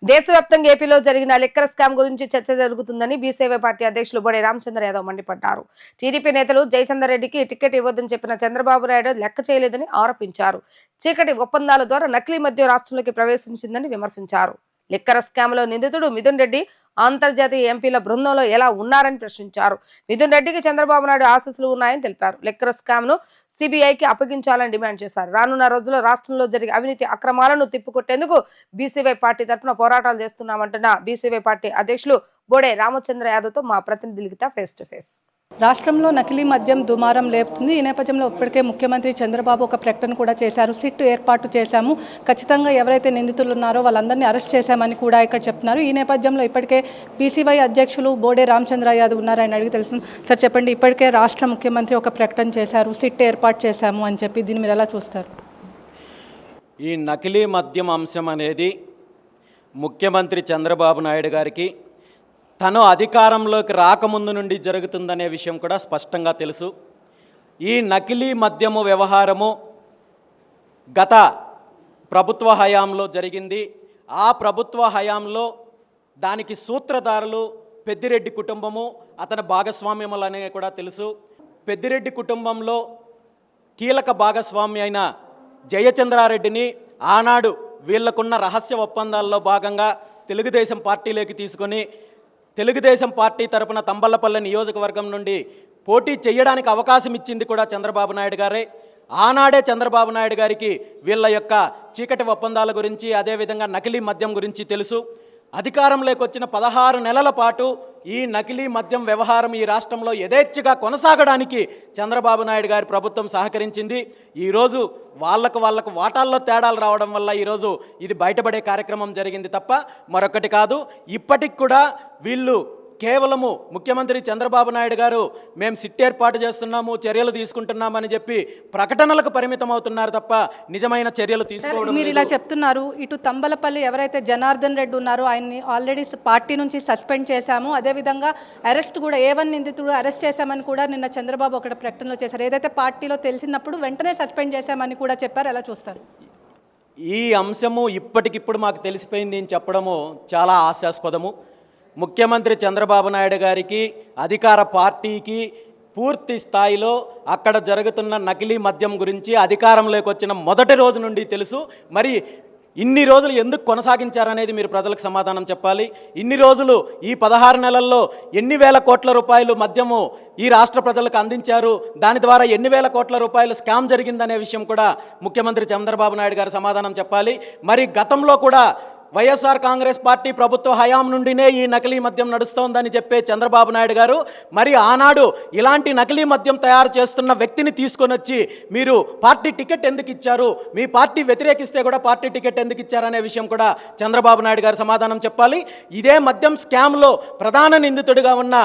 దేశవ్యాప్తంగా ఏపీలో జరిగిన లిక్కర్ స్కామ్ గురించి చర్చ జరుగుతుందని బీసీవై పార్టీ అధ్యక్షులు బొడే రామచంద్ర యాదవ్ మండిపడ్డారు. టీడీపీ నేతలు జయచందర్ రెడ్డికి టికెట్ ఇవ్వొద్దని చెప్పిన చంద్రబాబు నాయుడు లెక్క చేయలేదని ఆరోపించారు. చీకటి ఒప్పందాల ద్వారా నకిలీ మద్యం రాష్ట్రంలోకి ప్రవేశించిందని విమర్శించారు. లిక్కర్ స్కామ్ లో నిందితుడు మిథున్ రెడ్డి అంతర్జాతీయ ఎంపీల బృందంలో ఎలా ఉన్నారని ప్రశ్నించారు. మిథున్ రెడ్డికి చంద్రబాబు నాయుడు ఆశీస్సులు ఉన్నాయని తెలిపారు. లిక్కర్ స్కామ్ ను సిబిఐకి అప్పగించాలని డిమాండ్ చేశారు. రానున్న రోజుల్లో రాష్ట్రంలో జరిగే అవినీతి అక్రమాలను తిప్పికొట్టేందుకు బీసీవై పార్టీ తరఫున పోరాటాలు చేస్తున్నామంటున్న బీసీవై పార్టీ అధ్యక్షులు బొడే రామచంద్ర యాదవ్ తో మా ప్రతినిధి లిఖిత ఫేస్ టు ఫేస్. రాష్ట్రంలో నకిలీ మద్యం దుమారం లేపుతుంది. ఈ నేపథ్యంలో ఇప్పటికే ముఖ్యమంత్రి చంద్రబాబు ఒక ప్రకటన కూడా చేశారు. సిట్ ఏర్పాటు చేశాము, ఖచ్చితంగా ఎవరైతే నిందితులు ఉన్నారో వాళ్ళందరినీ అరెస్ట్ చేశామని కూడా ఇక్కడ చెప్తున్నారు. ఈ నేపథ్యంలో ఇప్పటికే బీసీవై అధ్యక్షులు బోడే రామచంద్ర యాదవ్ ఉన్నారని అడిగి తెలుసు. సార్ చెప్పండి, ఇప్పటికే రాష్ట్ర ముఖ్యమంత్రి ఒక ప్రకటన చేశారు, సిట్ ఏర్పాటు చేశాము అని చెప్పి, దీన్ని మీరు ఎలా చూస్తారు? ఈ నకిలీ మద్యం అంశం అనేది ముఖ్యమంత్రి చంద్రబాబు నాయుడు గారికి తను అధికారంలోకి రాకముందు నుండి జరుగుతుందనే విషయం కూడా స్పష్టంగా తెలుసు. ఈ నకిలీ మద్యము వ్యవహారము గత ప్రభుత్వ హయాంలో జరిగింది. ఆ ప్రభుత్వ హయాంలో దానికి సూత్రధారులు పెద్దిరెడ్డి కుటుంబము, అతని భాగస్వామ్యములు అనేవి కూడా తెలుసు. పెద్దిరెడ్డి కుటుంబంలో కీలక భాగస్వామి అయిన జయచంద్రారెడ్డిని ఆనాడు వీళ్లకున్న రహస్య ఒప్పందాల్లో భాగంగా తెలుగుదేశం పార్టీలోకి తీసుకొని తెలుగుదేశం పార్టీ తరపున తంబళ్లపల్లి నియోజకవర్గం నుండి పోటీ చేయడానికి అవకాశం ఇచ్చింది కూడా చంద్రబాబు నాయుడు గారే. ఆనాడే చంద్రబాబు నాయుడు గారికి వీళ్ళ యొక్క చీకటి ఒప్పందాల గురించి, అదేవిధంగా నకిలీ మద్యం గురించి తెలుసు. అధికారంలోకి వచ్చిన 16 నెలల పాటు ఈ నకిలీ మద్యం వ్యవహారం ఈ రాష్ట్రంలో యథేచ్ఛగా కొనసాగడానికి చంద్రబాబు నాయుడు గారి ప్రభుత్వం సహకరించింది. ఈరోజు వాళ్ళకు వాటాల్లో తేడాలు రావడం వల్ల ఈరోజు ఇది బయటపడే కార్యక్రమం జరిగింది తప్ప మరొకటి కాదు. ఇప్పటికి కూడా వీళ్ళు కేవలము ముఖ్యమంత్రి చంద్రబాబు నాయుడు గారు మేము సిట్ ఏర్పాటు చేస్తున్నాము, చర్యలు తీసుకుంటున్నామని చెప్పి ప్రకటనలకు పరిమితం అవుతున్నారు తప్ప నిజమైన చర్యలు తీసుకోవడం. మీరు ఇలా చెప్తున్నారు, ఇటు తంబలపల్లి ఎవరైతే జనార్దన్ రెడ్డి ఉన్నారో ఆయన్ని ఆల్రెడీ పార్టీ నుంచి సస్పెండ్ చేశాము, అదేవిధంగా అరెస్ట్ కూడా A1 నిందితుడు అరెస్ట్ చేశామని కూడా నిన్న చంద్రబాబు ఒకటి ప్రకటనలో చేశారు. ఏదైతే పార్టీలో తెలిసినప్పుడు వెంటనే సస్పెండ్ చేశామని కూడా చెప్పారు. ఎలా చూస్తారు? ఈ అంశము ఇప్పటికిప్పుడు మాకు తెలిసిపోయింది అని చెప్పడము చాలా హాస్యాస్పదము. ముఖ్యమంత్రి చంద్రబాబు నాయుడు గారికి, అధికార పార్టీకి పూర్తి స్థాయిలో అక్కడ జరుగుతున్న నకిలీ మద్యం గురించి అధికారంలోకి వచ్చిన మొదటి రోజు నుండి తెలుసు. మరి ఇన్ని రోజులు ఎందుకు కొనసాగించారనేది మీరు ప్రజలకు సమాధానం చెప్పాలి. ఇన్ని రోజులు ఈ 16 నెలల్లో ఎన్ని వేల కోట్ల రూపాయలు మద్యము ఈ రాష్ట్ర ప్రజలకు అందించారు, దాని ద్వారా ఎన్ని వేల కోట్ల రూపాయలు స్కామ్ జరిగిందనే విషయం కూడా ముఖ్యమంత్రి చంద్రబాబు నాయుడు గారు సమాధానం చెప్పాలి. మరి గతంలో కూడా వైఎస్ఆర్ కాంగ్రెస్ పార్టీ ప్రభుత్వ హయాం నుండినే ఈ నకిలీ మద్యం నడుస్తోందని చెప్పే చంద్రబాబు నాయుడు గారు మరి ఆనాడు ఇలాంటి నకిలీ మద్యం తయారు చేస్తున్న వ్యక్తిని తీసుకొని వచ్చి మీరు పార్టీ టికెట్ ఎందుకు ఇచ్చారు, మీ పార్టీ వ్యతిరేకిస్తే కూడా పార్టీ టికెట్ ఎందుకు ఇచ్చారనే విషయం కూడా చంద్రబాబు నాయుడు గారు సమాధానం చెప్పాలి. ఇదే మద్యం స్కామ్లో ప్రధాన నిందితుడిగా ఉన్న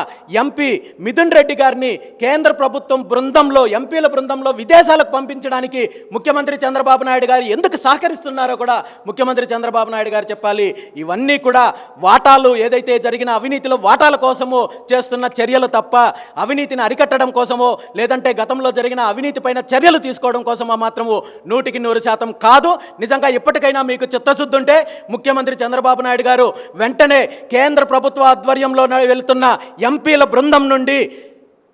ఎంపీ మిథున్ రెడ్డి గారిని కేంద్ర ప్రభుత్వం బృందంలో, ఎంపీల బృందంలో విదేశాలకు పంపించడానికి ముఖ్యమంత్రి చంద్రబాబు నాయుడు గారు ఎందుకు సహకరిస్తున్నారో కూడా ముఖ్యమంత్రి చంద్రబాబు నాయుడు గారు చెప్పాలి. ఇవన్నీ కూడా వాటాలు, ఏదైతే జరిగిన అవినీతిలో వాటాల కోసమో చేస్తున్న చర్యలు తప్ప అవినీతిని అరికట్టడం కోసమో లేదంటే గతంలో జరిగిన అవినీతి పైన చర్యలు తీసుకోవడం కోసమో మాత్రము 100% కాదు. నిజంగా ఇప్పటికైనా మీకు చిత్తశుద్ధి ఉంటే ముఖ్యమంత్రి చంద్రబాబు నాయుడు గారు వెంటనే కేంద్ర ప్రభుత్వ ఆధ్వర్యంలో వెళ్తున్న ఎంపీల బృందం నుండి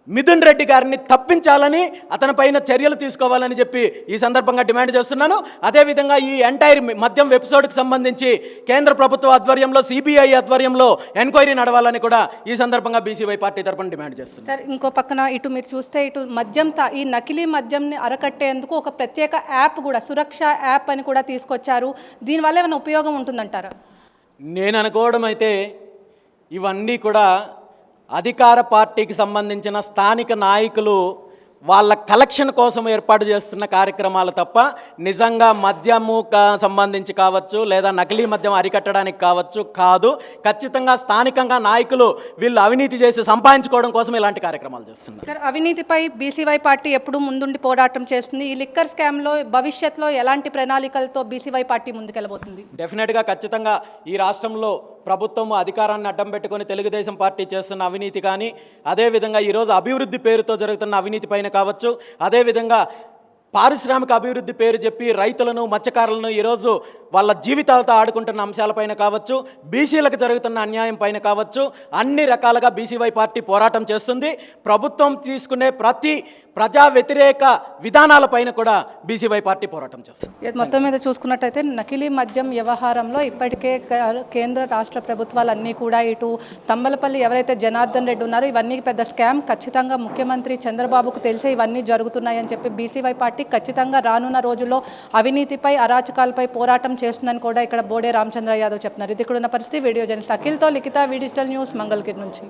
మిథున్ రెడ్డి గారిని తప్పించాలని, అతనిపైన చర్యలు తీసుకోవాలని చెప్పి ఈ సందర్భంగా డిమాండ్ చేస్తున్నాను. అదేవిధంగా ఈ ఎంటైర్ మద్యం ఎపిసోడ్కి సంబంధించి కేంద్ర ప్రభుత్వ ఆధ్వర్యంలో, సిబిఐ ఆధ్వర్యంలో ఎంక్వైరీ నడవాలని కూడా ఈ సందర్భంగా బీసీవై పార్టీ తరఫున డిమాండ్ చేస్తున్నాను. సార్, ఇంకో పక్కన ఇటు మీరు చూస్తే ఇటు ఈ నకిలీ మద్యంని అరకట్టేందుకు ఒక ప్రత్యేక యాప్ కూడా, సురక్ష యాప్ అని కూడా తీసుకొచ్చారు. దీనివల్ల ఏమైనా ఉపయోగం ఉంటుందంటారా? నేను అనుకోవడం అయితే ఇవన్నీ కూడా అధికార పార్టీకి సంబంధించిన స్థానిక నాయకులు వాళ్ళ కలెక్షన్ కోసం ఏర్పాటు చేస్తున్న కార్యక్రమాలు తప్ప నిజంగా మద్యము సంబంధించి కావచ్చు, లేదా నకిలీ మద్యం అరికట్టడానికి కావచ్చు కాదు. ఖచ్చితంగా స్థానికంగా నాయకులు వీళ్ళు అవినీతి చేసి సంపాదించుకోవడం కోసం ఇలాంటి కార్యక్రమాలు చేస్తున్నారు. అవినీతిపై బీసీవై పార్టీ ఎప్పుడు ముందుండి పోరాటం చేస్తుంది. ఈ లిక్కర్ స్కామ్లో భవిష్యత్తులో ఎలాంటి ప్రణాళికలతో బీసీవై పార్టీ ముందుకెళ్ళబోతుంది? డెఫినెట్గా ఖచ్చితంగా ఈ రాష్ట్రంలో ప్రభుత్వం అధికారాన్ని అడ్డం పెట్టుకొని తెలుగుదేశం పార్టీ చేస్తున్న అవినీతి కానీ, అదేవిధంగా ఈరోజు అభివృద్ధి పేరుతో జరుగుతున్న అవినీతి పైన కావచ్చు, అదేవిధంగా పారిశ్రామిక అభివృద్ధి పేరు చెప్పి రైతులను మత్స్యకారులను ఈరోజు వాళ్ళ జీవితాలతో ఆడుకుంటున్న అంశాలపైన కావచ్చు, బీసీలకు జరుగుతున్న అన్యాయం పైన కావచ్చు, అన్ని రకాలుగా బీసీవై పార్టీ పోరాటం చేస్తుంది. ప్రభుత్వం తీసుకునే ప్రతి ప్రజా వ్యతిరేక విధానాలపైన కూడా బీసీవై పార్టీ పోరాటం చేస్తుంది. మొత్తం మీద చూసుకున్నట్టయితే నకిలీ మద్యం వ్యవహారంలో ఇప్పటికే కేంద్ర రాష్ట్ర ప్రభుత్వాలన్నీ కూడా ఇటు తంబలపల్లి ఎవరైతే జనార్దన్ రెడ్డి ఉన్నారో ఇవన్నీ పెద్ద స్కామ్, ఖచ్చితంగా ముఖ్యమంత్రి చంద్రబాబుకు తెలిసే ఇవన్నీ జరుగుతున్నాయని చెప్పి బీసీవై పార్టీ ఖచ్చితంగా రానున్న రోజుల్లో అవినీతిపై అరాచకాలపై పోరాటం చేస్తుందని కూడా ఇక్కడ బోడే రామచంద్ర యాదవ్ చెప్తున్నారు. ఇది ఇక్కడ ఉన్న పరిస్థితి. వీడియో జర్నలిస్ట్ అఖిల్తో లిఖిత, వి డిజిటల్ న్యూస్, మంగళగిరి నుంచి.